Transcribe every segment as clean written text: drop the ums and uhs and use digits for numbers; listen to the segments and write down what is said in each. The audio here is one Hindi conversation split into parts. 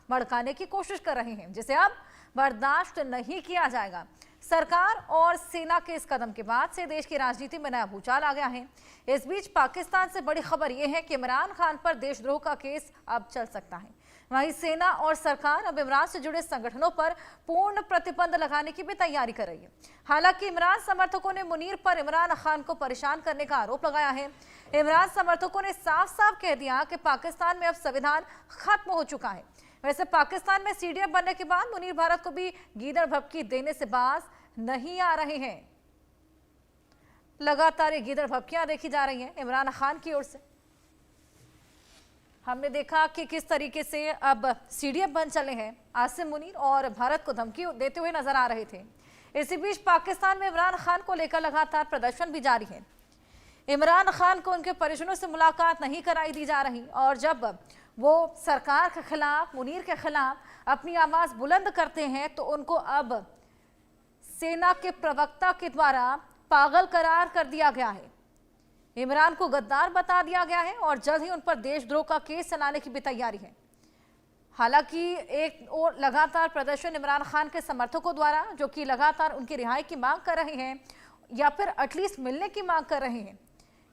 भड़काने की कोशिश कर रहे हैं, जिसे अब बर्दाश्त नहीं किया जाएगा। सरकार और सेना के इस कदम के बाद से देश की राजनीति में नया भूचाल आ गया है। इस बीच पाकिस्तान से बड़ी खबर यह है कि इमरान खान पर देशद्रोह का केस अब चल सकता है। वहीं सेना और सरकार अब इमरान से जुड़े संगठनों पर पूर्ण प्रतिबंध लगाने की भी तैयारी कर रही है। हालांकि इमरान समर्थकों ने मुनीर पर इमरान खान को परेशान करने का आरोप लगाया है। इमरान समर्थकों ने साफ साफ कह दिया कि पाकिस्तान में अब संविधान खत्म हो चुका है। वैसे पाकिस्तान में सीडीएफ बनने के बाद मुनीर भारत को भी गीदड़ भभकी देने से बाज नहीं आ रहे हैं। लगातार ये गीदड़ भभकियां देखी जा रही हैं इमरान खान की ओर से। हमने देखा कि किस तरीके से अब सीडीएफ बन चले हैं। आसिम मुनीर और भारत को धमकी देते हुए नजर आ रहे थे। इसी बीच पाकिस्तान में इमरान खान को लेकर लगातार प्रदर्शन भी जारी है। इमरान खान को उनके परिजनों से मुलाकात नहीं कराई दी जा रही और जब वो सरकार के खिलाफ, मुनीर के खिलाफ अपनी आवाज बुलंद करते हैं तो उनको अब सेना के प्रवक्ता के द्वारा पागल करार कर दिया गया है। इमरान को गद्दार बता दिया गया है और जल्द ही उन पर देशद्रोह का केस चलाने की भी तैयारी है। हालांकि एक और लगातार प्रदर्शन इमरान खान के समर्थकों द्वारा, जो कि लगातार उनकी रिहाई की मांग कर रहे हैं या फिर एटलीस्ट मिलने की मांग कर रहे हैं।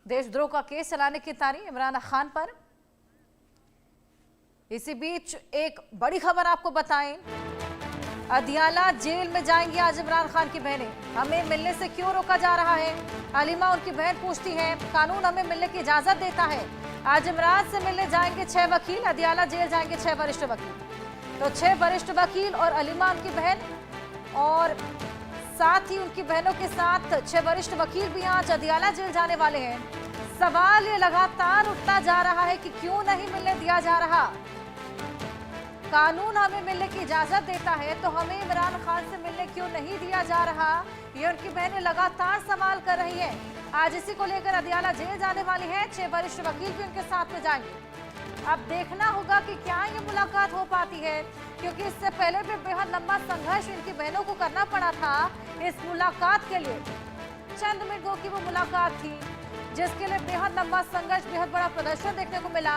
देशद्रोह का केस चलाने की तैयारी इमरान खान पर। इसी बीच एक बड़ी खबर आपको बताएं, अदियाला जेल में जाएंगी आज इमरान खान की बहनें। हमें मिलने से क्यों रोका जा रहा है? अलीमा उनकी बहन पूछती है। कानून हमें मिलने की इजाजत देता है। आज इमरान से मिलने जाएंगे 6 वकील, अदियाला जेल जाएंगे 6 वरिष्ठ वकील। तो 6 वरिष्ठ वकील और अलीमा उनकी बहन और साथ ही उनकी बहनों के साथ 6 वरिष्ठ वकील भी आज अदियाला जेल जाने वाले हैं। सवाल ये लगातार उठता जा रहा है कि क्यों नहीं मिलने दिया जा रहा। कानून हमें मिलने की इजाजत देता है तो हमें इमरान खान से मिलने क्यों नहीं दिया जा रहा, ये उनकी बहनें लगातार सवाल कर रही हैं। आज इसी को लेकर अदियाला जेल जाने वाली है। 6 वरिष्ठ वकील भी उनके साथ में जाएंगे। अब देखना होगा कि क्या ये मुलाकात हो पाती है, क्योंकि इससे पहले भी बेहद लंबा संघर्ष इनकी बहनों को करना पड़ा था इस मुलाकात के लिए। चंद मिनटों की वो मुलाकात थी जिसके लिए बेहद लंबा संघर्ष, बेहद बड़ा प्रदर्शन देखने को मिला,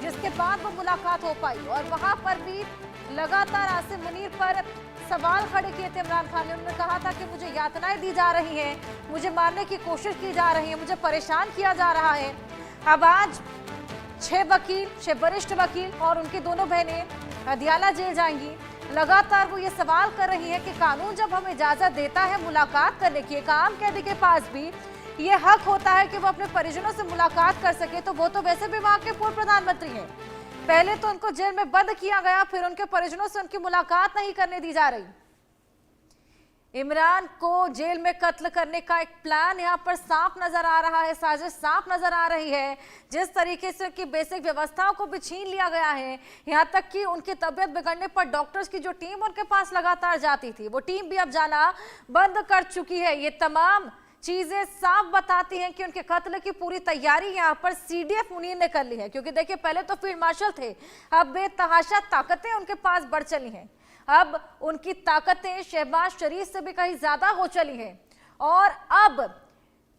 जिसके बाद वो मुलाकात हो पाई। और वहां पर भी लगातार आसिम मुनीर पर सवाल खड़े किए थे इमरान खान ने। उन्होंने कहा था कि मुझे यातनाएं दी जा रही हैं, मुझे मारने की कोशिश की जा रही है, मुझे परेशान किया जा रहा है। अब आज 6 वकील, 6 वरिष्ठ वकील और उनकी दोनों बहनें अदियाला जेल जाएंगी। लगातार वो ये सवाल कर रही है कि कानून जब हमें इजाजत देता है मुलाकात करने की, एक आम कैदी के पास भी ये हक होता है कि वो अपने परिजनों से मुलाकात कर सके, तो वो तो वैसे भी वहां के पूर्व प्रधानमंत्री हैं। पहले तो उनको जेल में बंद किया गया, फिर उनके परिजनों से उनकी मुलाकात नहीं करने दी जा रही। इमरान को जेल में कत्ल करने का एक प्लान यहाँ पर साफ नजर आ रहा है, साजिश साफ नजर आ रही है। जिस तरीके से उनकी बेसिक व्यवस्थाओं को भी छीन लिया गया है, यहाँ तक कि उनकी तबीयत बिगड़ने पर डॉक्टर्स की जो टीम उनके पास लगातार जाती थी, वो टीम भी अब जाना बंद कर चुकी है। ये तमाम चीजें साफ बताती हैं कि उनके कत्ल की पूरी तैयारी यहाँ पर सीडीएफ मुनीर ने कर ली है। क्योंकि देखिए, पहले तो फील्ड मार्शल थे, अब बेतहाशा ताकतें उनके पास बढ़ चली हैं। अब उनकी ताकतें शहबाज शरीफ से भी कहीं ज्यादा हो चली हैं और अब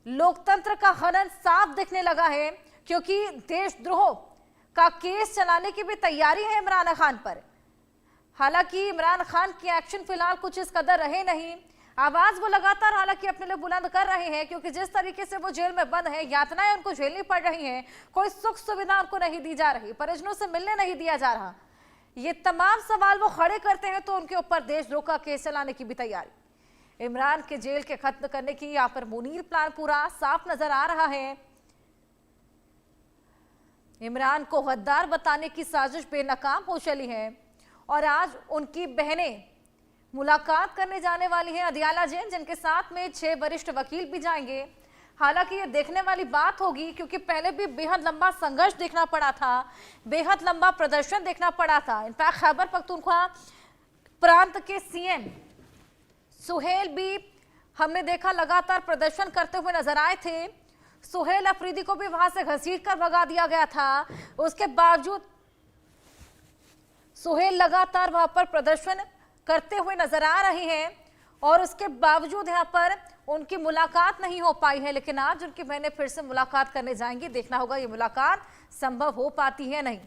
लोकतंत्र का हनन साफ दिखने लगा है, क्योंकि देशद्रोह का केस चलाने की भी तैयारी है इमरान खान पर। हालांकि इमरान खान की एक्शन फिलहाल कुछ इस कदर रहे नहीं। आवाज वो लगातार हालांकि अपने लिए बुलंद कर रहे हैं, क्योंकि जिस तरीके से वो जेल में बंद है, यातनाएं उनको झेलनी पड़ रही हैं, कोई सुख सुविधा उनको नहीं दी जा रही, परिजनों से मिलने नहीं दिया जा रहा। ये तमाम सवाल वो खड़े करते हैं तो उनके ऊपर देशद्रोह का केस चलाने की भी तैयारी। इमरान के जेल के खत्म करने की यहाँ पर मुनीर प्लान पूरा साफ नजर आ रहा है। इमरान को गद्दार बताने की साजिश बेनकाम हो चली है और आज उनकी बहनें मुलाकात करने जाने वाली हैं अदियाला जेल, जिनके साथ में 6 वरिष्ठ वकील भी जाएंगे। हालांकि ये देखने वाली बात होगी, क्योंकि पहले भी बेहद लंबा संघर्ष देखना पड़ा था, बेहद लंबा प्रदर्शन देखना पड़ा था। इनफैक्ट खैबर पख्तूनख्वा प्रांत के सीएम सुहेल भी हमने देखा लगातार प्रदर्शन करते हुए नजर आए थे। सुहेल अफरीदी को भी वहां से घसीट कर भगा दिया गया था। उसके बावजूद सुहेल लगातार वहां पर प्रदर्शन करते हुए नजर आ रही हैं और उसके बावजूद यहाँ पर उनकी मुलाकात नहीं हो पाई है। लेकिन आज उनकी बहनें फिर से मुलाकात करने जाएंगी। देखना होगा ये मुलाकात संभव हो पाती है नहीं।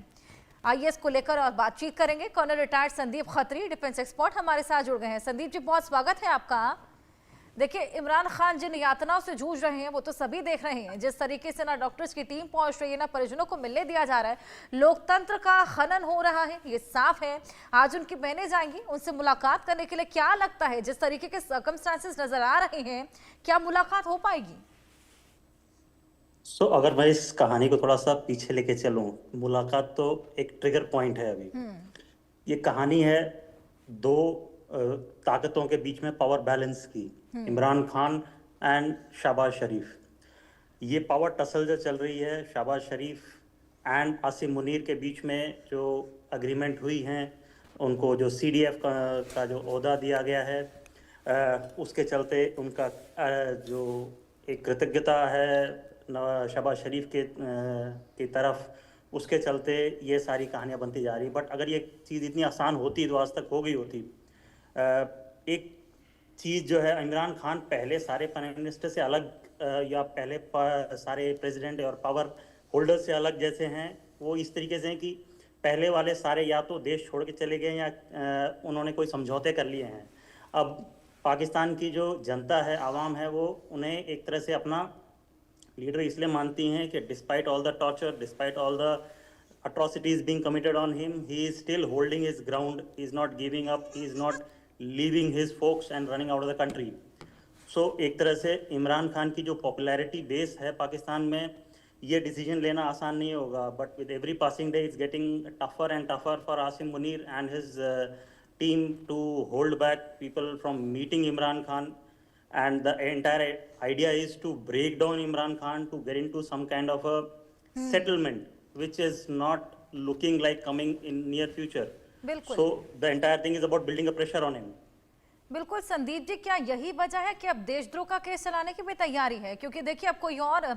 आइए इसको लेकर और बातचीत करेंगे। Colonel retired Sandeep Khatri, defence expert, हमारे साथ जुड़ गए हैं। संदीप जी, बहुत स्वागत है आपका। देखिए, इमरान खान जिन यातनाओं से जूझ रहे हैं वो तो सभी देख रहे हैं। जिस तरीके से ना डॉक्टर्स की टीम पहुंच रही है, ना परिजनों को मिलने दिया जा रहा है, लोकतंत्र का खनन हो रहा है, ये साफ है। आज उनकी बहनें जाएंगी उनसे मुलाकात करने के लिए। क्या लगता है, जिस तरीके के सर्कमस्टांसेस नजर आ रहे हैं, क्या मुलाकात हो पाएगी? अगर मैं इस कहानी को थोड़ा सा पीछे लेके चलूं, मुलाकात तो एक ट्रिगर पॉइंट है अभी। ये कहानी है दो ताकतों के बीच में पावर बैलेंस की, इमरान खान एंड शहबाज शरीफ। ये पावर टसल जो चल रही है, शहबाज शरीफ एंड आसिम मुनीर के बीच में जो अग्रीमेंट हुई हैं, उनको जो सीडीएफ का जो ओहदा दिया गया है, उसके चलते उनका जो एक कृतज्ञता है शहबाज शरीफ की तरफ, उसके चलते ये सारी कहानियां बनती जा रही। बट अगर ये चीज़ इतनी आसान होती तो आज तक हो गई होती। एक चीज़ जो है, इमरान खान पहले सारे प्राइम मिनिस्टर से अलग या पहले सारे प्रेसिडेंट और पावर होल्डर से अलग जैसे हैं, वो इस तरीके से हैं कि पहले वाले सारे या तो देश छोड़ के चले गए या उन्होंने कोई समझौते कर लिए हैं। अब पाकिस्तान की जो जनता है, आवाम है, वो उन्हें एक तरह से अपना लीडर इसलिए मानती हैं कि despite all the torture, despite all the atrocities being committed on him, he is still holding his ground, he is not giving up, he is not leaving his folks and running out of the country. So एक तरह से इमरान खान की जो पॉपुलैरिटी बेस है पाकिस्तान में, ये डिसीजन लेना आसान नहीं होगा। But with every passing day it's getting tougher and tougher for Asim Munir and his team to hold back people from meeting Imran Khan. And the entire idea is to break down Imran Khan to get into some kind of a settlement, which is not looking like coming in near future. बिल्कुल। So the entire thing is about building a pressure on him. बिल्कुल संदीप जी, क्या यही वजह है कि अब देशद्रोह का केस चलाने की भी तैयारी है? क्योंकि देखिए, अब कोई और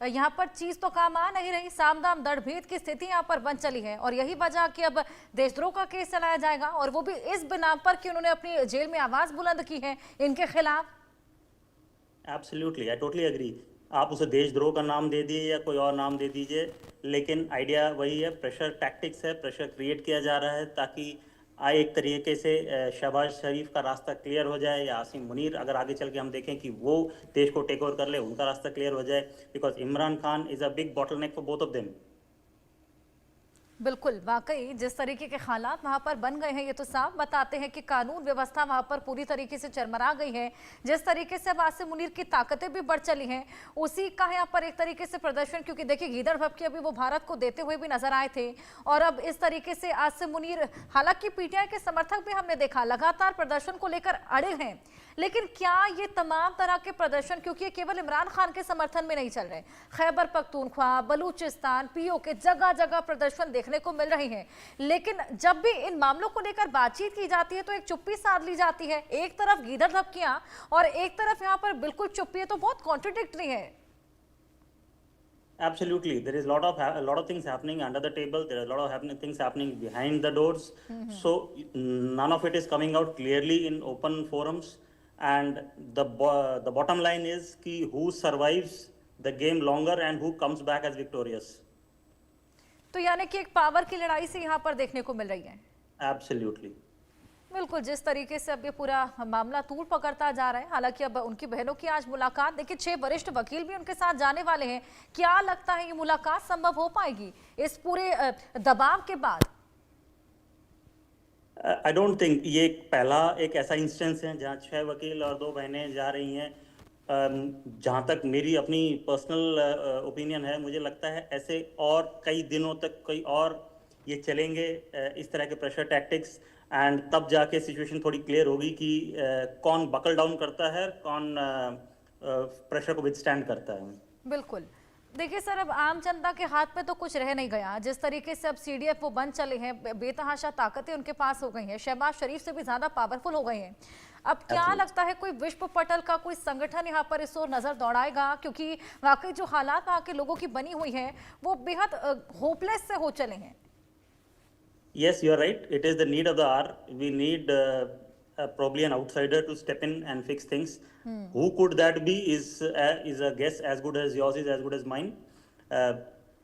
यहाँ पर चीज तो काम आ नहीं रही, साम दाम दड़भेद की स्थिति यहाँ पर बन चली है, और यही वजह कि अब देशद्रोह का केस चलाया जाएगा, और वो भी इस बिना पर कि उन्होंने अपनी जेल में आवाज बुलंद की है इनके खिलाफ। Absolutely, I totally agree. आप उसे देशद्रोह का नाम दे दिए या कोई और नाम दे दीजिए, लेकिन आइडिया वही है, प्रेशर टैक्टिक्स है, प्रेशर क्रिएट किया जा रहा है ताकि एक तरीके से शहबाज शरीफ का रास्ता क्लियर हो जाए, या आसिम मुनीर अगर आगे चल के हम देखें कि वो देश को टेक ओवर कर ले, उनका रास्ता क्लियर हो जाए, because Imran Khan is a big bottleneck for both of them. बिल्कुल, वाकई जिस तरीके के हालात वहां पर बन गए हैं, ये तो साफ बताते हैं कि कानून व्यवस्था वहां पर पूरी तरीके से चरमरा गई है। जिस तरीके से अब आसिम मुनीर की ताकतें भी बढ़ चली हैं, उसी का यहाँ पर एक तरीके से प्रदर्शन, क्योंकि देखिए गीदड़ भपके अभी वो भारत को देते हुए भी नजर आए थे, और अब इस तरीके से आसिम मुनीर, हालांकि पीटीआई के समर्थक भी हमने देखा लगातार प्रदर्शन को लेकर अड़े हैं, लेकिन क्या ये तमाम तरह के प्रदर्शन, क्योंकि ये केवल इमरान खान के समर्थन में नहीं चल रहे, खैबर पख्तूनख्वा, बलूचिस्तान, पीओके, जगह जगह प्रदर्शन देखने को मिल रही है, लेकिन जब भी इन मामलों को लेकर बातचीत की जाती है तो एक चुप्पी साध ली जाती है। एक तरफ गीदड़ धपकियां और एक तरफ यहाँ पर बिल्कुल चुप्पी है, तो बहुत कॉन्ट्रडिक्टरी है। Absolutely, there is a lot of things happening under the table. There are a lot of things happening behind the doors. So none of it is coming out clearly in open forums. And the bottom line is कि who survives the game longer and who comes back as victorious. तो यानी कि एक पावर की लड़ाई से यहाँ पर देखने को मिल रही है। Absolutely. बिल्कुल, जिस तरीके से अब ये पूरा मामला तूल पकड़ता जा रहा है, हालांकि अब उनकी बहनों की आज मुलाकात, देखिए 6 वरिष्ठ वकील भी उनके साथ जाने वाले हैं। क्या लगता है ये मुलाकात संभव हो पाएगी इस पूरे दबाव के बाद? आई डोंट थिंक ये पहला एक ऐसा इंस्टेंस है जहाँ 6 वकील और 2 बहनें जा रही हैं। जहाँ तक मेरी अपनी पर्सनल ओपिनियन है, मुझे लगता है ऐसे और कई दिनों तक कोई और ये चलेंगे इस तरह के प्रेशर टैक्टिक्स, एंड तब जाके सिचुएशन थोड़ी क्लियर होगी कि कौन बकल डाउन करता है, कौन प्रेशर को विथस्टैंड करता है। बिल्कुल, देखिए सर, अब आम जनता के हाथ में तो कुछ रह नहीं गया। जिस तरीके से अब सीडीएफ वो बन चले हैं, बेतहाशा ताकतें उनके पास हो गई हैं, शहबाज शरीफ से भी ज्यादा पावरफुल हो गए हैं। अब क्या लगता है कोई विश्व पटल का कोई संगठन यहाँ पर इस ओर नजर दौड़ाएगा? क्योंकि वाकई जो हालात वहाँ के लोगों की बनी हुई है वो बेहद होपलेस से हो चले हैं। Yes, you are right. It is the need of the hour. We need probably an outsider to step in and fix things. Who could that be is a guess as good as yours is as good as mine.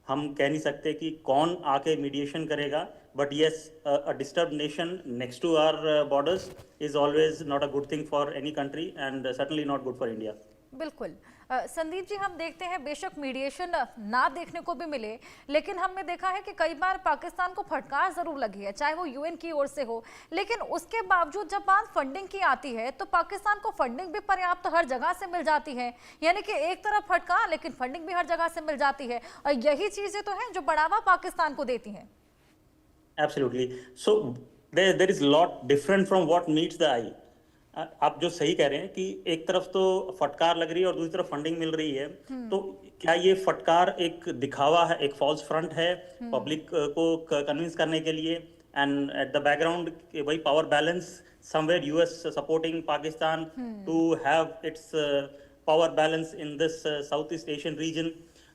हम कह नहीं सकते कि कौन आके मीडिएशन करेगा, but yes, a disturbed nation next to our borders is always not a good thing for any country, and certainly not good for India. बिल्कुल। संदीप जी, हम देखते हैं बेशक मीडिएशन ना देखने को भी मिले, लेकिन हमने देखा है कि कई बार पाकिस्तान को फटकार जरूर लगी है, चाहे वो यूएन की ओर से हो, लेकिन उसके बावजूद जब बात फंडिंग की आती है तो पाकिस्तान को फंडिंग भी पर्याप्त हर जगह से मिल जाती है। यानी कि एक तरफ फटकार, लेकिन फंडिंग भी हर जगह से मिल जाती है, और यही चीजें तो हैं जो बढ़ावा पाकिस्तान को देती हैं। Absolutely. So there is lot different from what meets the eye. आप जो सही कह रहे हैं कि एक तरफ तो फटकार लग रही है और दूसरी तरफ फंडिंग मिल रही है, तो क्या ये फटकार एक दिखावा है, एक फॉल्स फ्रंट है पब्लिक को कन्विंस करने के लिए, एंड एट द बैकग्राउंड वही power balance somewhere US supporting Pakistan to have its power balance in this south east Asian region.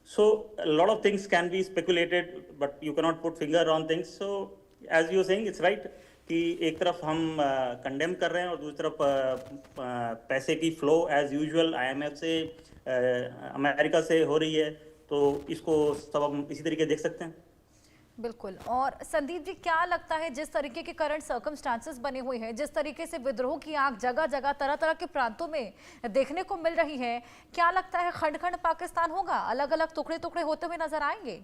So a lot of things can be speculated, but you cannot put finger on things. So as you are saying, it's right कि एक तरफ हम कंडेम कर रहे हैं और दूसरी तरफ पैसे की फ्लो एज यूजुअल आईएमएफ से अमेरिका से हो रही है, तो इसको सब हम इसी तरीके देख सकते हैं. बिल्कुल। और संदीप जी, क्या लगता है जिस तरीके के करंट सर्कमस्टांसेस बने हुए हैं, जिस तरीके से विद्रोह की आग जगह जगह तरह तरह के प्रांतों में देखने को मिल रही है, क्या लगता है खंड खंड पाकिस्तान होगा, अलग अलग टुकड़े टुकड़े होते हुए नजर आएंगे?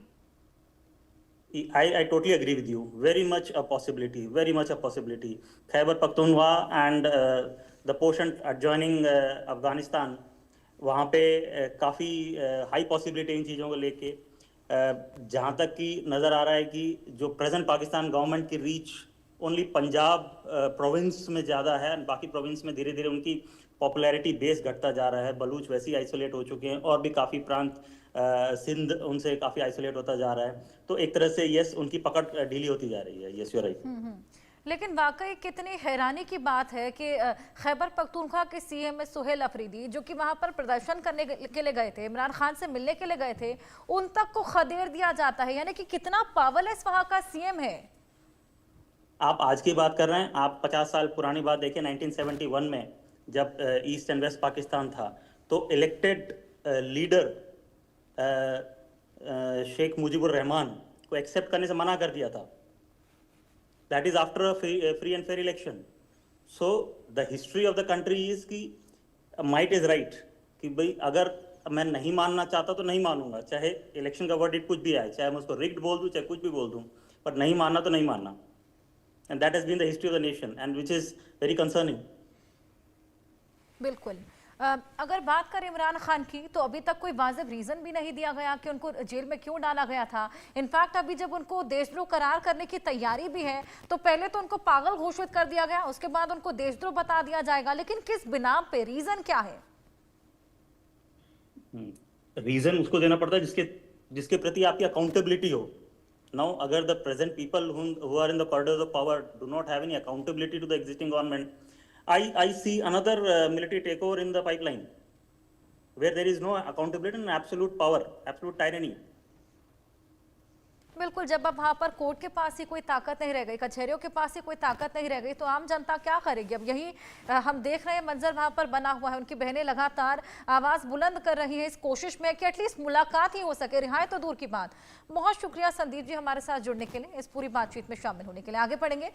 I totally agree with you. Very much a possibility. Very much a possibility. Khyber Pakhtunkhwa and the portion adjoining Afghanistan, वहाँ पे काफ़ी हाई पॉसिबिलिटी इन चीज़ों को लेके, जहाँ तक कि नज़र आ रहा है कि जो प्रेजेंट पाकिस्तान गवर्नमेंट की रीच ओनली पंजाब प्रोविंस में ज़्यादा है, बाकी प्रोविंस में धीरे धीरे उनकी पॉपुलैरिटी बेस घटता जा रहा है. बलूच वैसे ही आइसोलेट हो चुके हैं और भी काफ़ी प्रांत, सिंध उनसे काफ़ी आइसोलेट होता जा रहा है. तो एक तरह से यस, उनकी पकड़ ढीली होती जा रही है. Yes, you are right. लेकिन वाकई कितनी हैरानी की बात है कि खैबर पख्तूनख्वा के सीएम सुहेल अफरीदी, जो कि वहां पर प्रदर्शन करने के लिए गए थे, इमरान खान से मिलने के लिए गए थे, उन तक को खदेड़ दिया जाता है। यानी कि कितना पावरलेस वहां का सीएम है। आप आज की बात कर रहे हैं, आप 50 साल पुरानी बात देखिए. 1971 में जब ईस्ट एंड वेस्ट पाकिस्तान था, तो इलेक्टेड लीडर शेख मुजीबुर रहमान को एक्सेप्ट करने से मना कर दिया था. That is after a free and fair election. So the history of the country is कि might is right, कि भाई अगर मैं नहीं मानना चाहता तो नहीं मानूंगा, चाहे इलेक्शन का वर्डिक्ट कुछ भी आए, चाहे मैं उसको रिग्ड बोल दूं, चाहे कुछ भी बोल दूं, पर नहीं मानना तो नहीं मानना. And that has been the history of the nation, and which is very concerning. बिल्कुल। अगर बात करें इमरान खान की, तो अभी तक कोई वाजिब रीज़न भी नहीं दिया गया कि उनको जेल में क्यों डाला गया था। इनफैक्ट अभी जब उनको देशद्रोह करार करने की तैयारी भी है, तो पहले तो उनको पागल घोषित कर दिया गया, उसके बाद उनको देशद्रोह बता दिया जाएगा। लेकिन किस बिना पे, रीज़न क्या है? रीज़न उसको देना पड़ता है जिसके प्रति आपकी अकाउंटेबिलिटी हो. नाउ अगर the present people who are in the corridors of power do not have any accountability to the existing government, I see another military takeover in the pipeline, where there is no accountability and absolute power, absolute tyranny. बिल्कुल। जब अब वहाँ पर कोर्ट के पास ही कोई ताकत नहीं रह गई, कचहरियों के पास ही कोई ताकत नहीं रह गई, तो आम जनता क्या करेगी? अब यही हम देख रहे हैं, मंजर वहाँ पर बना हुआ है। उनकी बहनें लगातार आवाज़ बुलंद कर रही हैं इस कोशिश में कि एटलीस्ट मुलाकात ही हो सके, रिहाई तो दूर की बात। बहुत शुक्रिया संदीप जी हमारे साथ जुड़ने के लिए, इस पूरी बातचीत में शामिल होने के लिए। आगे बढ़ेंगे।